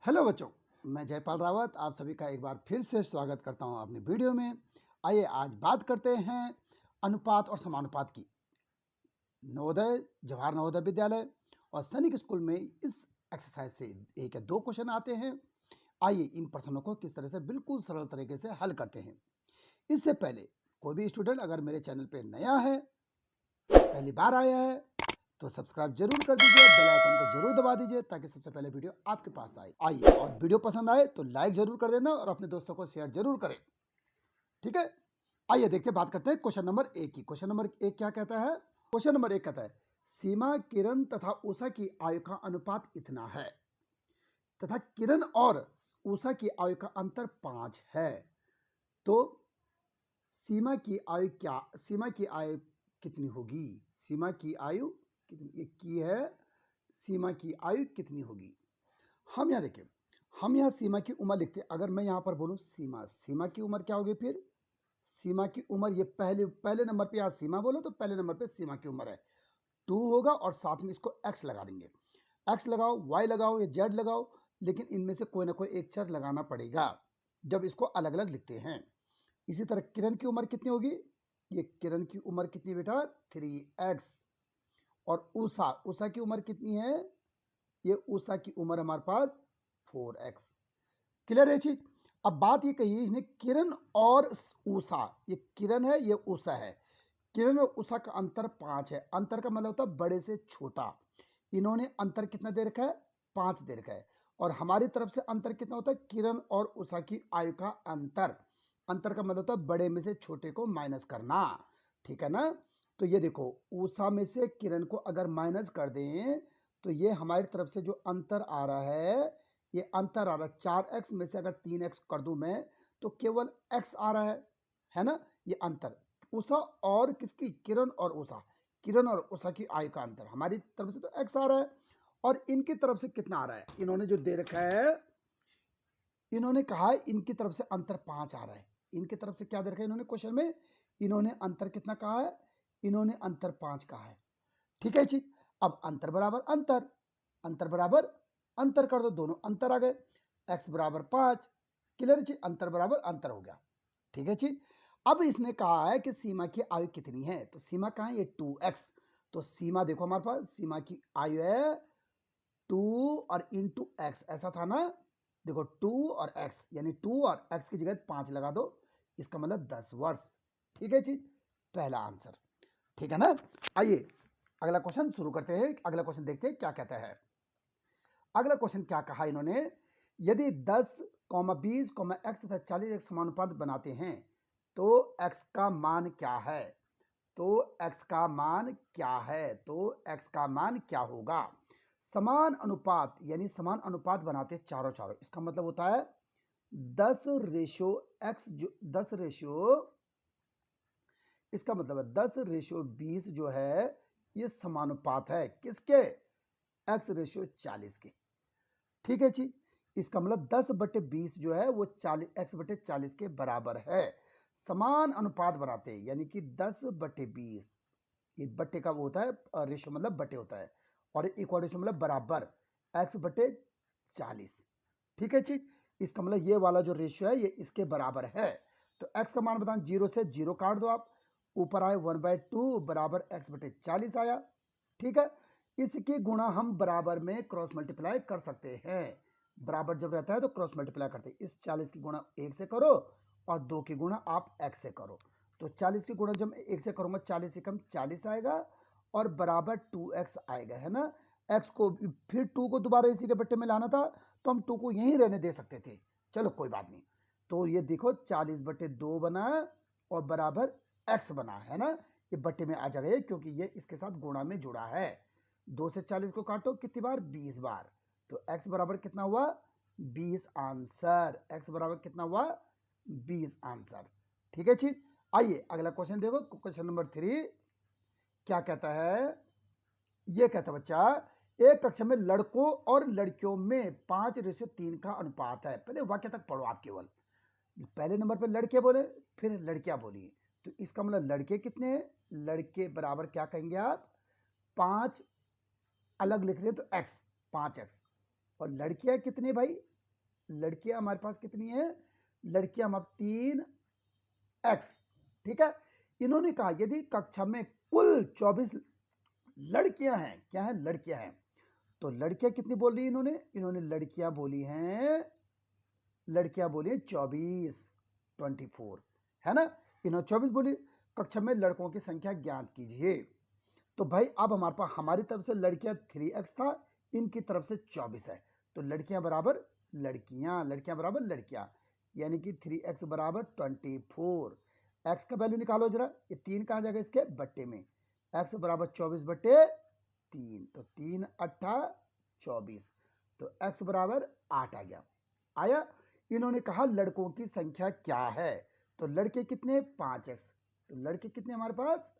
Hello बच्चों, मैं जयपाल रावत आप सभी का एक बार फिर से स्वागत करता हूं अपनी वीडियो में। आइए आज बात करते हैं अनुपात और समानुपात की। नवोदय, जवाहर नवोदय विद्यालय और सैनिक स्कूल में इस एक्सरसाइज से एक या दो क्वेश्चन आते हैं। आइए इन प्रश्नों को किस तरह से बिल्कुल सरल तरीके से हल करते हैं। इससे पहले कोई भी स्टूडेंट अगर मेरे चैनल पर नया है, पहली बार आया है, तो सब्सक्राइब जरूर कर दीजिए, बेल आइकन को जरूर दबा दीजिए ताकि सबसे पहले वीडियो आपके पास आए। आइए, और वीडियो पसंद आए तो लाइक जरूर कर देना और अपने दोस्तों को शेयर जरूर करें। ठीक है, आइए देखते हैं, बात करते हैं क्वेश्चन नंबर 1 की। क्वेश्चन नंबर 1 क्या कहता है? क्वेश्चन नंबर 1 कहता है सीमा, किरण तथा उषा की आयु का अनुपात इतना है तथा किरण और उषा की आयु का अंतर 5 है। तो सीमा की आयु कितनी होगी? सीमा की आयु कितनी है? सीमा की आयु कितनी होगी? हम यहाँ देखिए, हम यहाँ सीमा की उम्र लिखते हैं। अगर मैं यहाँ पर बोलूँ सीमा की उम्र क्या होगी? फिर सीमा की उम्र, ये पहले नंबर पे यहाँ सीमा बोलो तो पहले नंबर पे सीमा की उम्र है 2 होगा, और साथ में इसको x लगा देंगे। x लगाओ, y लगाओ या z लगाओ, लेकिन इनमें से कोई ना कोई एक चर लगाना पड़ेगा जब इसको अलग अलग लिखते हैं। इसी तरह किरण की उम्र कितनी होगी? ये किरण की उम्र कितनी बेटा? 3x। और उषा की उम्र कितनी है? ये उषा की उम्र हमारे पास 4x। क्लियर है चीज? अब बात ये कही इसने, किरण और उषा, ये किरण है ये उषा है, किरण और उषा का अंतर 5 है। अंतर का मतलब होता है बड़े से छोटा। इन्होंने अंतर कितना दे रखा है? 5 दे रखा है। और हमारी तरफ से अंतर कितना होता है? किरण और उषा की आयु का अंतर। अंतर का मतलब होता है बड़े में से छोटे को माइनस करना। ठीक है ना? तो ये देखो, उषा में से किरण को अगर माइनस कर दें तो ये हमारी तरफ से जो अंतर आ रहा है, ये अंतर आ रहा है 4x में से अगर 3x कर दूं मैं तो केवल x आ रहा है ना? ये अंतर उषा और किसकी? किरण और उषा, किरण और उषा की आयु का अंतर। हमारी तरफ से तो x आ रहा है, और इनकी तरफ से कितना आ रहा है? इन्होंने जो दे रखा है, इन्होंने कहा है इनकी तरफ से अंतर 5 आ रहा है। इनकी तरफ से क्या दे रखा है इन्होंने क्वेश्चन में? इन्होंने अंतर कितना कहा है? इन्होंने अंतर 5 कहा है। ठीक है चीज? अब अंतर बराबर अंतर, अंतर बराबर अंतर कर दो, दोनों अंतर आ गए। x बराबर 5। क्लियर चीज? अंतर बराबर अंतर हो गया। ठीक है चीज? अब इसने कहा है कि सीमा की आयु कितनी है, तो सीमा कहाँ है? ये 2x। तो सीमा देखो हमारे पास, सीमा की आयु है 2 और इंटू एक्स, ऐसा था ना? देखो 2 और x, यानी 2 और x की जगह 5 लगा दो, इसका मतलब 10 वर्ष। ठीक है चीज? पहला आंसर। ठीक है ना? आइए अगला क्वेश्चन शुरू करते हैं। अगला क्वेश्चन देखते हैं क्या कहता है। अगला क्वेश्चन क्या कहा इन्होंने? यदि 10, 20, x तथा 40 एक समानुपात बनाते हैं तो x का मान क्या है? तो x का मान क्या है? तो x का मान क्या होगा? समान अनुपात, यानी समान अनुपात बनाते चारों चारों, इसका मतलब होता है 10 रेशियो x, जो 10 रेशियो, इसका मतलब है 10 रेशियो 20 जो है ये समानुपात है किसके? x रेशियो 40 के। ठीक है जी? इसका मतलब 10/20 जो है वो 40 x/40 के बराबर है। समान अनुपात बनाते हैं, यानी कि 10/20, ये बट्टे का वो होता है, रेशियो मतलब बट्टे होता है, और इक्वल रेशियो मतलब बराबर x/40। ठीक है जी? इसका मतलब ये वाला जो रेशियो है ये इसके बराबर है। तो x का मान बताएं, 0 से 0 काट दो आप, ऊपर आए 1/2 बराबर x/40 आया। ठीक है? इसकी गुणा हम बराबर में क्रॉस मल्टीप्लाई कर सकते हैं। बराबर जब रहता है तो क्रॉस मल्टीप्लाई करते हैं। इस 40 की गुणा 1 से करो और 2 की गुणा आप x से करो। तो 40 की गुणा जब 1 से करूंगा 40 से कम 40 आएगा और बराबर 2x आएगा, है ना? x को फिर 2 को दोबारा इसी के बट्टे में लाना था तो हम 2 को यहीं रहने दे सकते थे, चलो कोई बात नहीं। तो ये देखो 40/2 बना और बराबर x बना, है ना? ये बट्टे में आ जाएगा क्योंकि ये इसके साथ गुणा में जुड़ा है। 2 से 40 को काटो कितनी बार? 20 बार। तो x बराबर कितना हुआ? 20 आंसर। x बराबर कितना हुआ? 20 आंसर। ठीक है चीज? आइए अगला क्वेश्चन देखो, क्वेश्चन नंबर 3 क्या कहता है? ये कहता है बच्चा, एक कक्षा में लड़कों और लड़कियों में 5:3 का अनुपात है। पहले वाक्य तक पढ़ो आप केवल। पहले नंबर पे लड़के बोले, फिर लड़कियां बोली, तो इसका मतलब लड़के कितने हैं? लड़के बराबर क्या कहेंगे आप? 5 अलग लिख रहे हैं तो x, 5x। और लड़कियां कितने भाई? लड़कियां हमारे पास कितनी है, लड़कियां हमारे 3x। ठीक है, इन्होंने कहा यदि कक्षा में कुल 24 लड़कियां हैं, क्या है, लड़कियां हैं, तो लड़कियां कितनी बोल रही है इन्होंने लड़कियां बोली हैं 24, 24 है ना, इन्होंने 24 बोली। कक्षा में लड़कों की संख्या ज्ञात कीजिए। तो भाई अब हमारे पास हमारी तरफ से लड़कियां 3x था, इनकी तरफ से 24 है, तो लड़कियां बराबर लड़कियां, यानी कि 3x बराबर 24। x का वैल्यू निकालो जरा, ये 3 कहाँ जाएगा इसके बट्टे में, x बराबर 24/3, तो 3 अट्ठा 24, तो x बराबर 8 आ गया। आया। इन्होंने कहा लड़कों की संख्या क्या है, तो लड़के कितने 5x, तो लड़के कितने हमारे पास,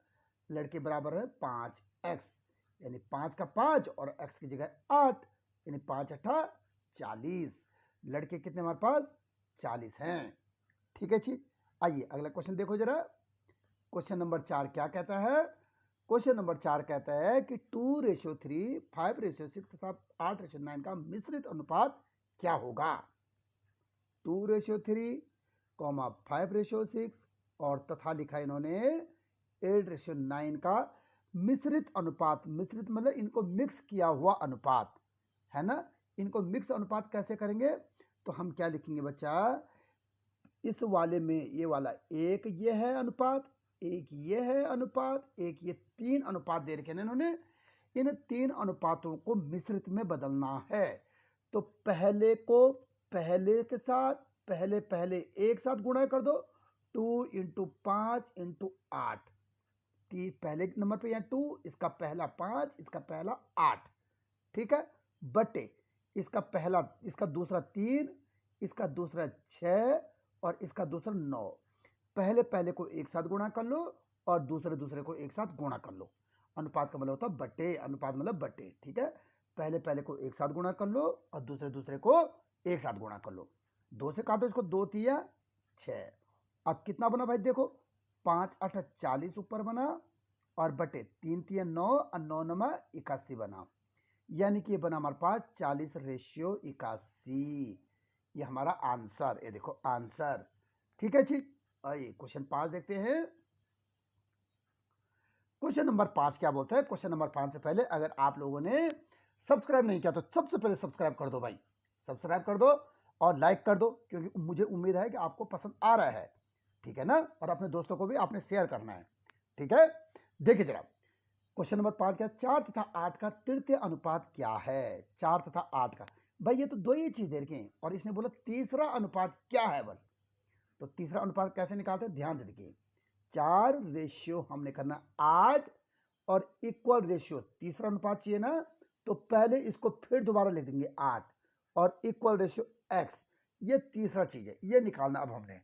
लड़के बराबर है 5x, यानी 5 का 5 और x की जगह 8, यानी 5 अट्ठा 40। लड़के कितने हमारे पास 40 हैं। ठीक है जी, आइए अगला क्वेश्चन देखो जरा। क्वेश्चन नंबर 4 क्या कहता है, क्वेश्चन नंबर 4 कहता है कि 2:3, 5:6 तथा 8:9 का मिश्रित अनुपात क्या होगा। 2:3, 5:6 और तथा लिखा इन्होंने 8:9 का मिश्रित अनुपात। मिश्रित मतलब इनको मिक्स किया हुआ अनुपात है ना। इनको मिक्स अनुपात कैसे करेंगे, तो हम क्या लिखेंगे बच्चा, इस वाले में ये वाला एक ये है अनुपात, एक ये है अनुपात, एक ये 3 अनुपात दे रखे हैं इन्होंने। इन 3 अनुपातों को मिश्रित में बदलना है। तो पहले को पहले के साथ पहले एक साथ गुणा कर दो, 2 × 5 × 8, पहले नंबर पे यहाँ 2, इसका पहला 5, इसका पहला 8, ठीक है, बटे इसका पहला, इसका दूसरा 3, इसका दूसरा 6 और इसका दूसरा 9। पहले को एक साथ गुणा कर लो और दूसरे को एक साथ गुणा कर लो। अनुपात का मतलब होता है बटे, अनुपात मतलब बटे। ठीक है, पहले को एक साथ गुणा कर लो और दूसरे को एक साथ गुणा कर लो। 2 से काटो इसको, 2 तिया 6। अब कितना बना भाई देखो, 5 8 40 ऊपर बना और बटे 3 तिया 9 और 9 9 81 बना, यानी कि ये बना हमारे पास 40:81। ये हमारा आंसर, ये देखो आंसर। ठीक है जी, आइए क्वेश्चन 5 देखते हैं। क्वेश्चन नंबर 5 क्या बोलता है। क्वेश्चन नंबर 5 से पहले अगर आप लोगों ने सब्सक्राइब नहीं किया तो सबसे पहले सब्सक्राइब कर दो भाई, सब्सक्राइब कर दो और लाइक कर दो, क्योंकि मुझे उम्मीद है कि आपको पसंद आ रहा है। ठीक है ना, और अपने दोस्तों को भी आपने शेयर करना है। ठीक है, देखिए जरा क्वेश्चन नंबर 5 क्या, 4 तथा 8 का तृतीय अनुपात क्या है। 4 तथा 8 का, भाई ये तो दो ही चीज दे रखे हैं और इसने बोला तीसरा अनुपात क्या है बल। तो तीसरा अनुपात कैसे निकालते हैं, ध्यान से देखिए। 4 रेशियो हमने करना 8 और इक्वल रेशियो, तीसरा अनुपात चाहिए ना, तो पहले इसको फिर दोबारा लिख देंगे 8 और इक्वल रेशियो x, ये तीसरा चीज है, ये निकालना अब हमने।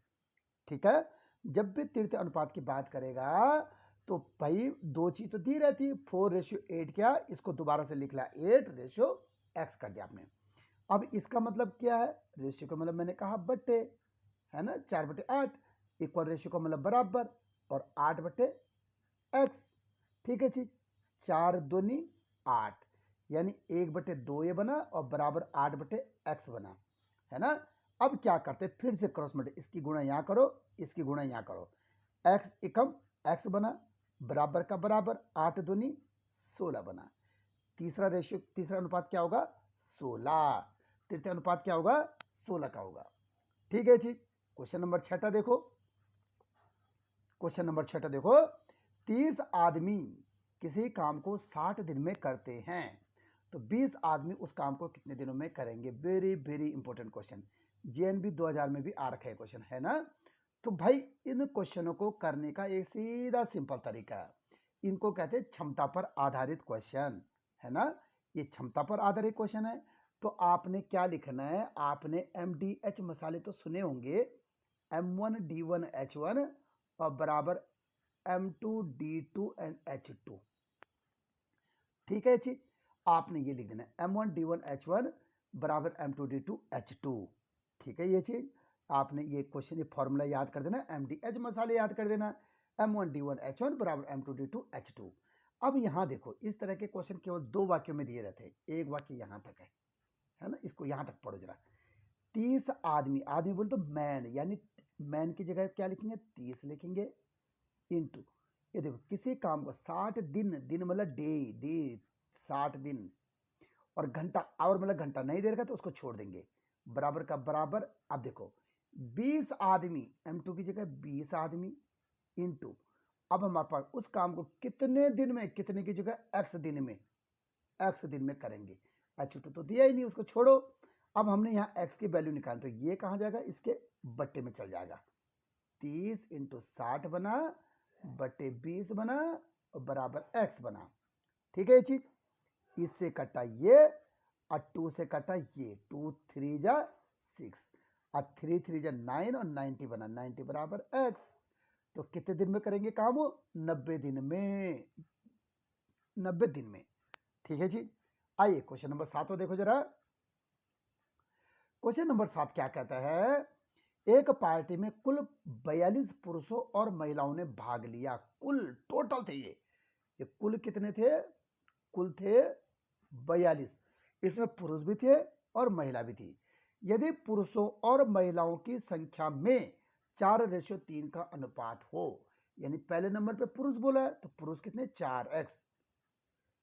ठीक है, जब भी तृतीय अनुपात की बात करेगा तो भाई दो चीज तो दी रहती है, 4:8 क्या, इसको दोबारा से लिख लिया 8:x कर दिया आपने। अब इसका मतलब क्या है, रेशियो का मतलब मैंने कहा बट्टे, है ना, 4/8, इक्वल रेशियो का मतलब बराबर और 8/x। ठीक है चीज, 4 दूनी 8, यानी 1/2 ये बना और बराबर 8/x बना, है ना। अब क्या करते, फिर से क्रॉस मल्टीप्लाई, इसकी गुणा यहाँ करो, इसकी गुणा यहाँ करो, x एकम x बना, बराबर का बराबर, 8 दूनी 16 बना। तीसरा रेशियो, तीसरा अनुपात क्या होगा 16, तृतीय अनुपात क्या होगा 16 का होगा। ठीक है जी, क्वेश्चन नंबर 6 देखो। क्वेश्चन नंबर 6 देखो, 30 आदमी किसी काम को 60 दिन में करते हैं, तो 20 आदमी उस काम को कितने दिनों में करेंगे। Very very important question, JNB 2000 में भी आ रखा है क्वेश्चन, है ना। तो भाई इन क्वेश्चनों को करने का एक सीधा सिंपल तरीका है, इनको कहते हैं क्षमता पर आधारित क्वेश्चन, है ना। ये क्षमता पर आधारित क्वेश्चन है। तो आपने क्या लिखना है, आपने MDH मसाले तो सुने होंगे, M1D1H1 और बराबर M2D2 एंड H2। ठीक है जी, आपने ये लिख देना M1D1H1 बराबर M2D2 H2। ठीक है, ये चीज आपने ये क्वेश्चन, ये फॉर्मूला याद कर देना, MDH मसाले याद कर देना, M1D1H1 बराबर M2D2 H2। अब यहाँ देखो, इस तरह के क्वेश्चन केवल 2 वाक्यों में दिए रहते हैं, एक वाक्य यहाँ तक है ना, इसको यहाँ तक पढ़ो जरा। 30 आदमी, आदमी बोले तो मैन, यानी मैन की जगह क्या लिखेंगे 30 लिखेंगे, इंटू ये देखो किसी काम को 60 दिन, दिन मतलब डे 60 दिन, और घंटा आवर मतलब घंटा, नहीं दे रखा तो उसको छोड़ देंगे, बराबर का बराबर। अब देखो 20 आदमी, M2 की जगह 20 आदमी, इंटू अब हमारे पास उस काम को कितने दिन में, कितने की जगह x दिन में, x दिन में करेंगे। H2 तो दिया ही नहीं, उसको छोड़ो। अब हमने यहाँ x की वैल्यू निकाली, तो ये कहाँ जाएगा, इसके बट्टे में चल जाएगा। 30 इंटू 60 बना बटे 20 बना और बराबर x बना। ठीक है ये चीज, इससे कटा ये और 2 से कटा ये, 2 3 जा 6 और 3 3 जा 9 और 90 बना, 90 बराबर x। तो कितने दिन में करेंगे काम हो, 90 दिन में, 90 दिन में। ठीक है जी, आइए क्वेश्चन नंबर 7 को देखो जरा। क्वेश्चन नंबर 7 क्या कहता है, एक पार्टी में कुल 42 पुरुषों और महिलाओं ने भाग लिया, कुल टोटल थे ये कुल कितने थे, कुल थे 42, इसमें पुरुष भी थे और महिला भी थी। यदि पुरुषों और महिलाओं की संख्या में 4:3 का अनुपात हो, यानी पहले नंबर पे पुरुष बोला है तो पुरुष कितने 4x,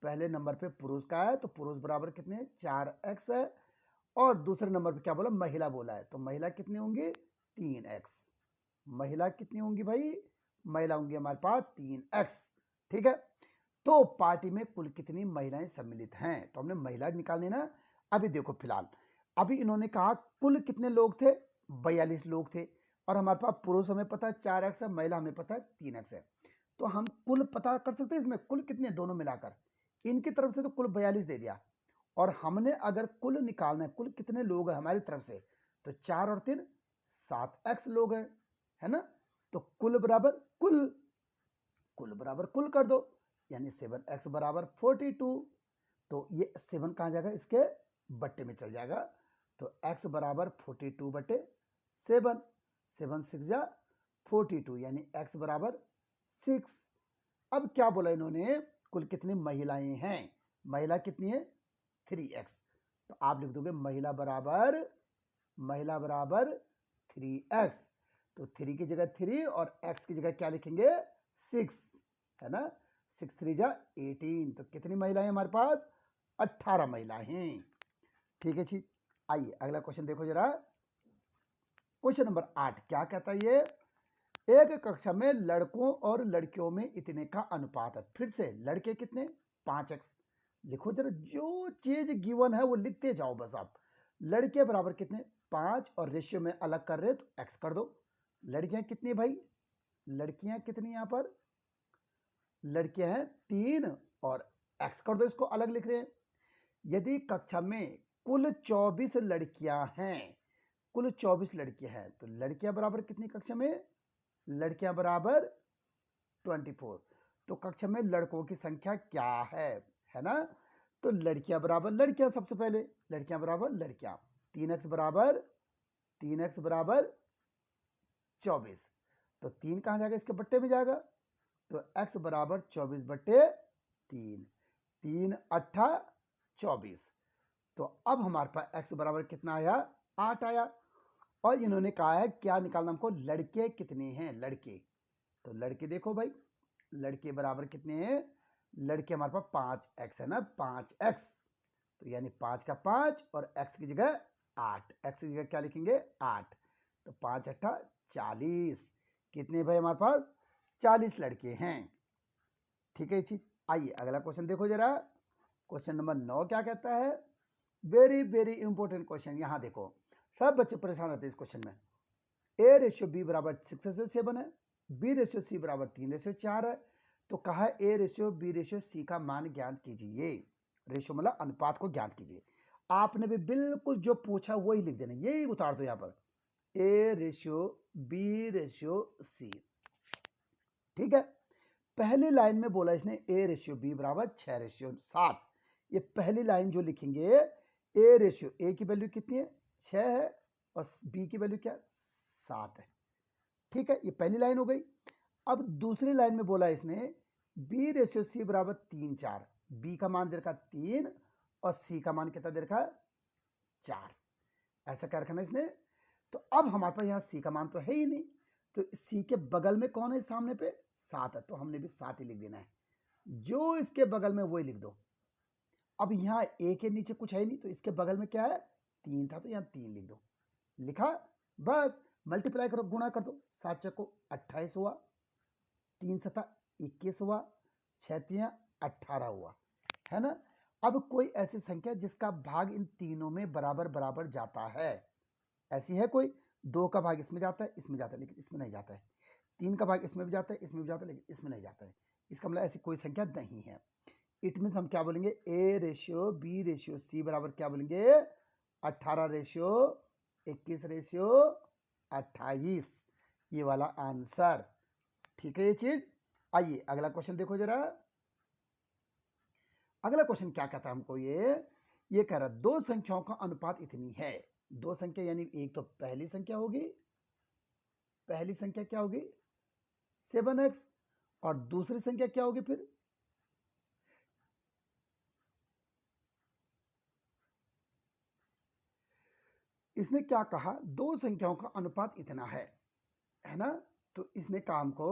पहले नंबर पे पुरुष का है तो पुरुष बराबर कितने 4x है, और दूसरे नंबर पे क्या बोला महिला बोला है तो महिला कितनी होंगी 3x, महिला कितनी होंगी भाई, महिला होंगी हमारे पास 3x। ठीक है, तो पार्टी में कुल कितनी महिलाएं सम्मिलित हैं, तो हमने महिला निकालनी ना। अभी देखो फिलहाल अभी इन्होंने कहा कुल कितने लोग थे, 42 लोग थे, और हमारे पास पुरुष हमें पता है 4x है, महिला हमें पता है 3x है, तो हम कुल पता कर सकते हैं इसमें कुल कितने, दोनों मिलाकर इनकी तरफ से तो कुल 42 दे दिया, और हमने अगर कुल निकालना है कुल कितने लोग हैं हमारी तरफ से, तो 4 और 3 7x लोग हैं, है ना। तो कुल बराबर कुल बराबर कुल कर दो, यानी 7x बराबर 42, तो ये 7 कहाँ जाएगा, इसके बट्टे में चल जाएगा, तो x बराबर 42 बटे 7, 7 6 जा 42, यानी x बराबर 6। अब क्या बोला इन्होंने, कुल कितनी महिलाएं हैं, महिला कितनी है 3x, तो आप लिख दोगे महिला बराबर 3x, तो 3 की जगह 3 और x की जगह क्या लिखेंगे 6, है ना, 6 3 जा 18, तो कितनी महिलाएं हमारे पास 18 महिलाएं हैं। ठीक है चीज, आइए अगला क्वेश्चन देखो जरा। क्वेश्चन नंबर 8 क्या कहता है ये, एक कक्षा में लड़कों और लड़कियों में इतने का अनुपात है, फिर से लड़के कितने 5x, लिखो जरा जो चीज गिवन है वो लिखते जाओ बस आप। लड़के बराबर कितने 5 और रेशियो में अलग कर रहे तो x कर दो। लड़कियां कितनी भाई, लड़कियां कितनी यहां पर, लड़कियां हैं 3 और x कर दो, इसको अलग लिख रहे हैं। यदि कक्षा में कुल 24 लड़कियां हैं, कुल 24 लड़कियां हैं, तो लड़कियां बराबर कितनी कक्षा में, लड़कियां बराबर 24, तो कक्षा में लड़कों की संख्या क्या है ना, तो लड़कियां बराबर लड़कियां, सबसे पहले लड़कियां बराबर लड़कियां, 3x बराबर 24, तो 3 कहां जाएगा, इसके बट्टे में जाएगा, तो x बराबर 24 बट्टे 3, 3 8 24, तो अब हमारे पास x बराबर कितना आया 8 आया। और इन्होंने कहा है क्या निकालना हमको, लड़के कितने हैं, लड़के, तो लड़के देखो भाई लड़के बराबर कितने हैं, लड़के हमारे पास 5x है ना, 5x, तो यानी 5 का 5 और x की जगह 8, x की जगह क्या लिखेंगे 8, तो 5 8 40, कितने भाई हमारे पास 40 लड़के हैं। ठीक है ये चीज, आइए अगला क्वेश्चन देखो जरा। क्वेश्चन नंबर 9 क्या कहता है, वेरी वेरी इंपॉर्टेंट क्वेश्चन, यहां देखो सब बच्चे परेशान रहते हैं इस क्वेश्चन में। A/B बराबर 6:7 है, B/C बराबर 3:4 है, तो कहा है A/B/C का मान ज्ञात कीजिए, रेशियो मतलब अनुपात को ज्ञात कीजिए। आपने भी बिल्कुल जो पूछा वही लिख देना, यही उतार दो यहाँ पर A/B/C। ठीक है, पहली लाइन में बोला इसने A/B बराबर 6:7, ये पहली लाइन जो लिखेंगे A की वैल्यू कितनी है 6 है और B की वैल्यू क्या 7 है। ठीक है, ये पहली लाइन हो गई। अब दूसरी लाइन में बोला इसने B/C बराबर 3 4, B का मान दे रखा 3 और C का मान कितना दे रखा 4, ऐसा क्या रखना इसने। तो अब हमारे पास यहाँ सी का मान तो है ही नहीं, तो सी के बगल में कौन है सामने पे, 7 है, तो हमने भी 7 ही लिख देना है, जो इसके बगल में वही लिख दो। अब यहाँ ए के नीचे कुछ है नहीं, तो इसके बगल में क्या है, 3 था, तो यहाँ 3 लिख दो, लिखा, बस मल्टीप्लाई करो, गुणा कर दो, 7 चक्को 28 हुआ, 3 सता 21 हुआ, 6 तियां 18 हुआ, है ना। अब कोई ऐसी संख्या जिसका भाग इन तीनों में बराबर बराबर जाता है, ऐसी है कोई, 2 का भाग इसमें जाता है, इसमें जाता है, लेकिन इसमें नहीं जाता है, 3 का भाग इसमें भी जाता है, इसमें भी जाता है, लेकिन इसमें नहीं जाता है, इसका मतलब ऐसी कोई संख्या नहीं है। इट मीन्स हम क्या बोलेंगे, A ratio B ratio C बराबर क्या बोलेंगे, 18 रेशियो 21 रेशियो 28, ये वाला आंसर, ठीक है ये चीज। आइए अगला क्वेश्चन देखो जरा, अगला क्वेश्चन क्या कहता है हमको, ये कह रहा है दो संख्याओं का अनुपात इतनी है, दो संख्या यानी एक तो पहली संख्या होगी, पहली संख्या क्या होगी 7x, और दूसरी संख्या क्या होगी फिर, इसने क्या कहा, दो संख्याओं का अनुपात इतना है ना, तो इसने काम को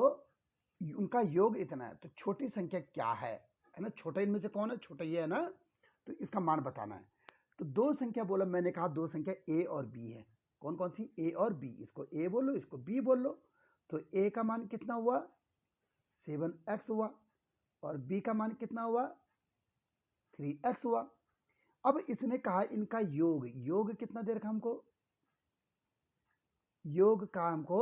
उनका योग इतना है, तो छोटी संख्या क्या है ना, छोटा इनमें से कौन है, छोटा ये है ना, तो इसका मान बताना है। तो दो संख्या बोला, मैंने कहा दो संख्या ए और बी है, कौन कौन सी, ए और बी, इसको ए बोल लो, इसको बी बोल लो। तो ए का मान कितना हुआ 7x हुआ, और बी का मान कितना हुआ 3x हुआ। अब इसने कहा इनका योग, योग कितना दे रखा हमको, योग का हमको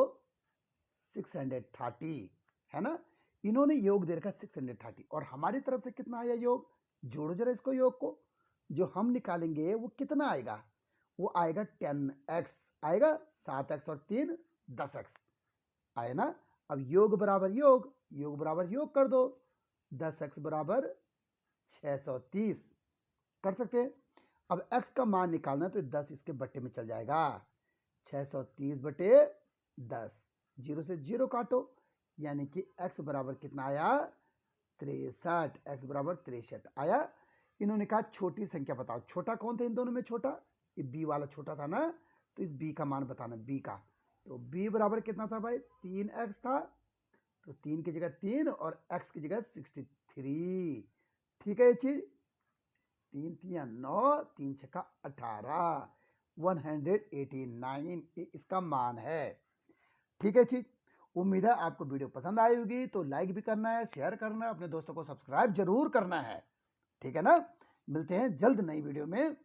630 है ना, इन्होंने योग दे रखा 630, और हमारी तरफ से कितना आया योग, जोड़ो जरा इसको, योग को जो हम निकालेंगे वो कितना आएगा, वो आएगा 10x आएगा, 7x और 3 10x आए ना। अब योग बराबर योग, योग बराबर योग कर दो, 10x बराबर 630 कर सकते हैं। अब x का मान निकालना है, तो 10 इसके बट्टे में चल जाएगा, 630 बटे 10, 0 से 0 काटो, यानी कि x बराबर कितना आया 63, x बराबर 63 आया। इन्होंने कहा छोटी संख्या बताओ, छोटा कौन था इन दोनों में, छोटा ये b वाला छोटा था ना, तो इस b का मान बताना, b का, तो b बराबर कितना था भाई 3x था, तो 3 की जगह 3 और x की जगह 63, ठीक है ये चीज, 3 तिया 9, 3 छक्का 18, 189 इसका मान है, ठीक है चीज। उम्मीद है आपको वीडियो पसंद आई होगी, तो लाइक भी करना है, शेयर करना है, अपने दोस्तों को सब्सक्राइब जरूर करना है, ठीक है ना। मिलते हैं जल्द नई वीडियो में,